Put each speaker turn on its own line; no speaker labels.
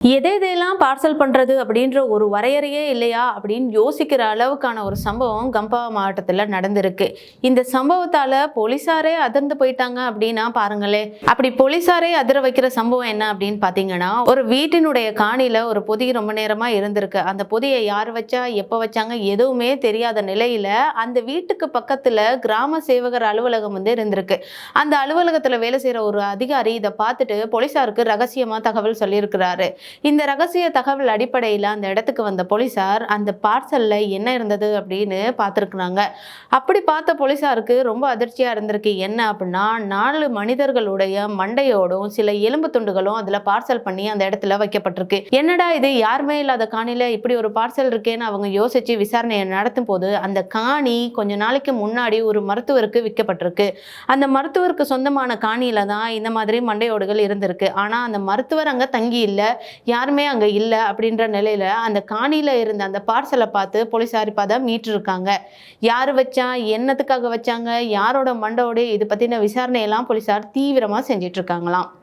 எதெல்லாம் பார்சல் பண்றது அப்படின்ற ஒரு வரையறையே இல்லையா அப்படின்னு யோசிக்கிற அளவுக்கான ஒரு சம்பவம் கம்பா மாவட்டத்துல நடந்திருக்கு. இந்த சம்பவத்தால போலீசாரே அதிர்ந்து போயிட்டாங்க அப்படின்னா பாருங்களே. அப்படி போலீசாரே அதிர வைக்கிற சம்பவம் என்ன அப்படின்னு பாத்தீங்கன்னா, ஒரு வீட்டினுடைய காணியில ஒரு பொதி ரொம்ப நேரமா இருந்திருக்கு. அந்த பொதியை யார் வச்சா எப்ப வச்சாங்க எதுவுமே தெரியாத நிலையில அந்த வீட்டுக்கு பக்கத்துல கிராம சேவகர் அலுவலகம் இருந்திருக்கு. அந்த அலுவலகத்துல வேலை செய்யற ஒரு அதிகாரி இதை பார்த்துட்டு போலீசாருக்கு ரகசியமா தகவல் சொல்லியிருக்கிறாரு. இந்த ரகசிய தகவல் அடிப்படையில் அந்த இடத்துக்கு வந்த போலீசார் அந்த பார்சல்ல என்ன இருந்தது அப்படின்னு பார்த்துருக்குறாங்க. அப்படி பார்த்த போலீசாருக்கு ரொம்ப அதிர்ச்சியா இருந்திருக்கு. என்ன அப்படின்னா, 4 மனிதர்களுடைய மண்டையோடும் சில எலும்பு துண்டுகளும் அதுல பார்சல் பண்ணி அந்த இடத்துல வைக்கப்பட்டிருக்கு. என்னடா இது, யாருமே இல்லாத காணியில இப்படி ஒரு பார்சல் இருக்கேன்னு அவங்க யோசிச்சு விசாரணையை நடத்தும் போது அந்த காணி கொஞ்ச நாளைக்கு முன்னாடி ஒரு மருத்துவருக்கு விற்கப்பட்டிருக்கு. அந்த மருத்துவருக்கு சொந்தமான காணியில தான் இந்த மாதிரி மண்டையோடுகள் இருந்திருக்கு. ஆனா அந்த மருத்துவர் அங்க தங்கி இல்லை, யாருமே அங்க இல்ல அப்படின்ற நிலையில அந்த காணியில இருந்த அந்த பார்சலை பார்த்து போலீசார் இப்ப அதை மீட்டு இருக்காங்க. யாரு வச்சா, என்னத்துக்காக வச்சாங்க, யாரோட மண்டோட, இது பத்தின விசாரணை எல்லாம் போலீசார் தீவிரமா செஞ்சிட்டு இருக்காங்களாம்.